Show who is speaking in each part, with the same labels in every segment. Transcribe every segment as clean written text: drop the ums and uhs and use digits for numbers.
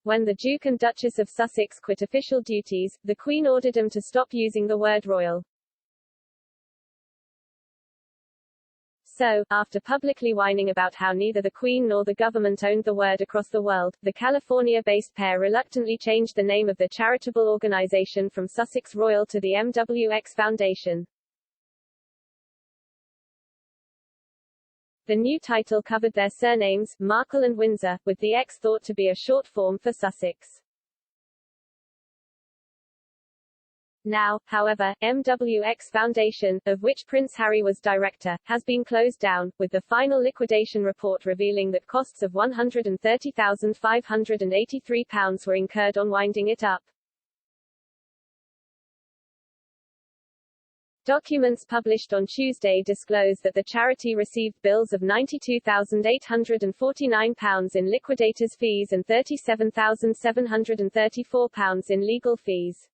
Speaker 1: When the Duke and Duchess of Sussex quit official duties, the Queen ordered them to stop using the word royal. So, after publicly whining about how neither the Queen nor the government owned the word across the world, the California-based pair reluctantly changed the name of the charitable organization from Sussex Royal to the MWX Foundation. The new title covered their surnames, Markle and Windsor, with the X thought to be a short form for Sussex. Now, however, MWX Foundation, of which Prince Harry was director, has been closed down, with the final liquidation report revealing that costs of £130,583 were incurred on winding it up. Documents published on Tuesday disclose that the charity received bills of £92,849 in liquidators' fees and £37,734 in legal fees.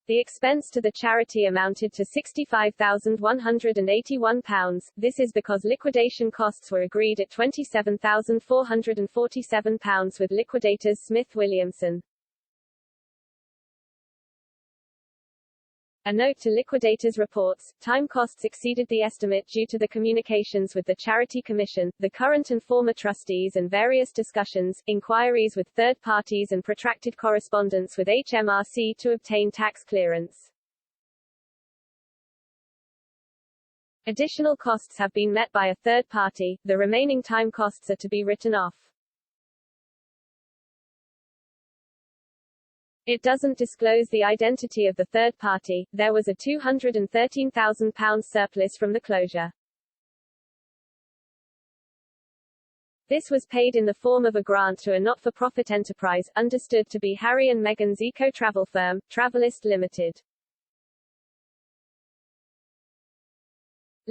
Speaker 1: The expense to the charity amounted to £65,181. This is because liquidation costs were agreed at £27,447 with liquidators Smith Williamson. A note to liquidators reports, time costs exceeded the estimate due to the communications with the Charity Commission, the current and former trustees and various discussions, inquiries with third parties and protracted correspondence with HMRC to obtain tax clearance. Additional costs have been met by a third party, the remaining time costs are to be written off. It doesn't disclose the identity of the third party. There was a £213,000 surplus from the closure. This was paid in the form of a grant to a not-for-profit enterprise, understood to be Harry and Meghan's eco-travel firm, Travelist Limited.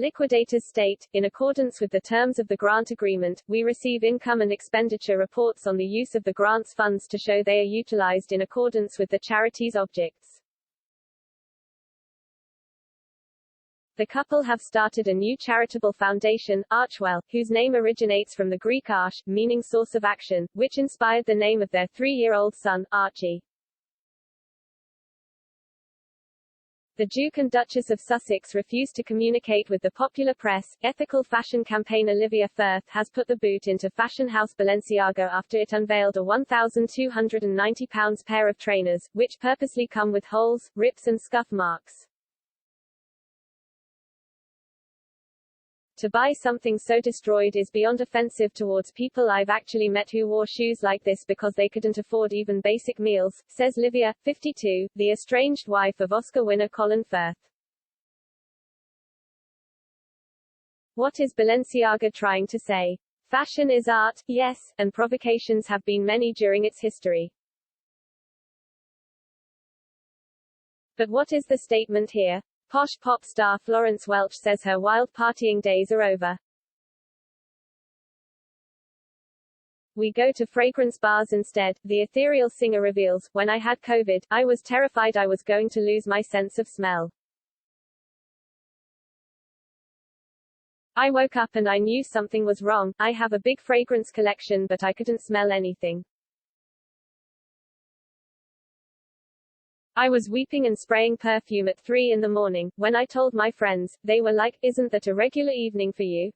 Speaker 1: Liquidators state, in accordance with the terms of the grant agreement, we receive income and expenditure reports on the use of the grant's funds to show they are utilized in accordance with the charity's objects. The couple have started a new charitable foundation, Archewell, whose name originates from the Greek arche, meaning source of action, which inspired the name of their 3-year-old son, Archie. The Duke and Duchess of Sussex refused to communicate with the popular press. Ethical fashion campaign Olivia Firth has put the boot into fashion house Balenciaga after it unveiled a £1,290 pair of trainers, which purposely come with holes, rips and scuff marks. To buy something so destroyed is beyond offensive towards people I've actually met who wore shoes like this because they couldn't afford even basic meals, says Livia, 52, the estranged wife of Oscar winner Colin Firth. What is Balenciaga trying to say? Fashion is art, yes, and provocations have been many during its history. But what is the statement here? Posh pop star Florence Welch says her wild partying days are over. We go to fragrance bars instead, the ethereal singer reveals. When I had COVID, I was terrified I was going to lose my sense of smell. I woke up and I knew something was wrong. I have a big fragrance collection but I couldn't smell anything. I was weeping and spraying perfume at 3 in the morning. When I told my friends, they were like, isn't that a regular evening for you?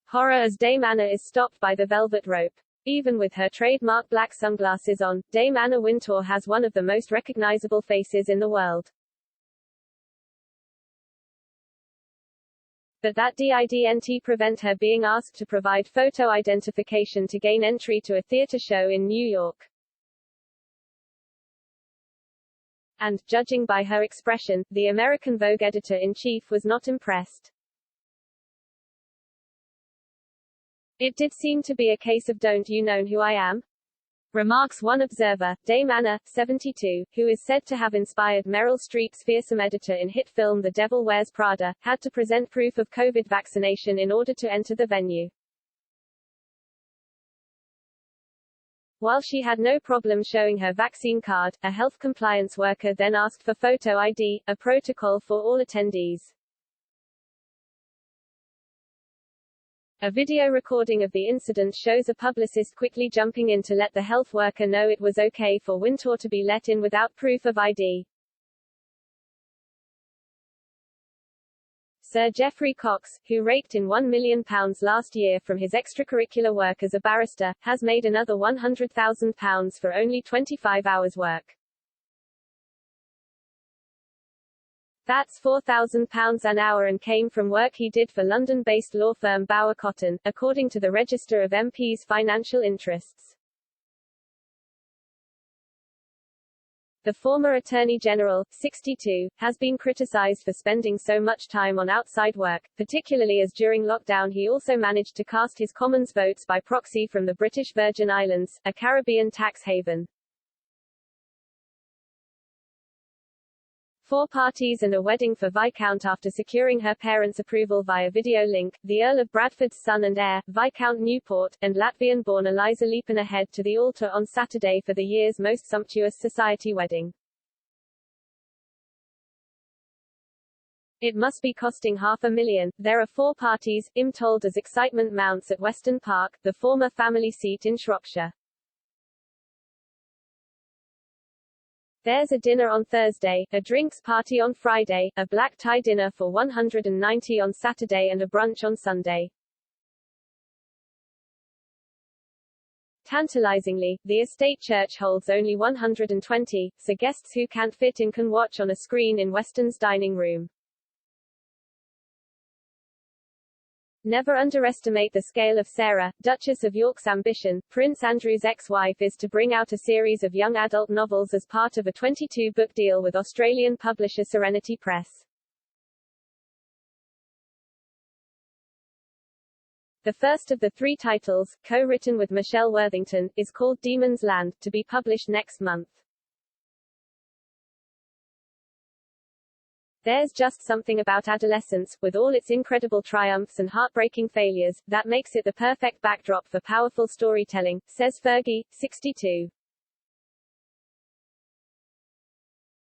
Speaker 1: Horror as Dame Anna is stopped by the velvet rope. Even with her trademark black sunglasses on, Dame Anna Wintour has one of the most recognizable faces in the world. But that didn't prevent her being asked to provide photo identification to gain entry to a theater show in New York. And, judging by her expression, the American Vogue editor-in-chief was not impressed. It did seem to be a case of don't you know who I am? Remarks one observer. Dame Anna, 72, who is said to have inspired Meryl Streep's fearsome editor in hit film The Devil Wears Prada, had to present proof of COVID vaccination in order to enter the venue. While she had no problem showing her vaccine card, a health compliance worker then asked for photo ID, a protocol for all attendees. A video recording of the incident shows a publicist quickly jumping in to let the health worker know it was okay for Wintour to be let in without proof of ID. Sir Geoffrey Cox, who raked in £1 million last year from his extracurricular work as a barrister, has made another £100,000 for only 25 hours work. That's £4,000 an hour and came from work he did for London-based law firm Bower Cotton, according to the Register of MP's financial interests. The former Attorney General, 62, has been criticised for spending so much time on outside work, particularly as during lockdown he also managed to cast his Commons votes by proxy from the British Virgin Islands, a Caribbean tax haven. 4 parties and a wedding for Viscount after securing her parents' approval via video link, the Earl of Bradford's son and heir, Viscount Newport, and Latvian-born Eliza Liepina head to the altar on Saturday for the year's most sumptuous society wedding. It must be costing $500,000. There are 4 parties, I'm told, as excitement mounts at Weston Park, the former family seat in Shropshire. There's a dinner on Thursday, a drinks party on Friday, a black tie dinner for 190 on Saturday and a brunch on Sunday. Tantalizingly, the estate church holds only 120, so guests who can't fit in can watch on a screen in Weston's dining room. Never underestimate the scale of Sarah, Duchess of York's ambition. Prince Andrew's ex-wife is to bring out a series of young adult novels as part of a 22-book deal with Australian publisher Serenity Press. The first of the 3 titles, co-written with Michelle Worthington, is called Demon's Land, to be published next month. There's just something about adolescence, with all its incredible triumphs and heartbreaking failures, that makes it the perfect backdrop for powerful storytelling, says Fergie, 62.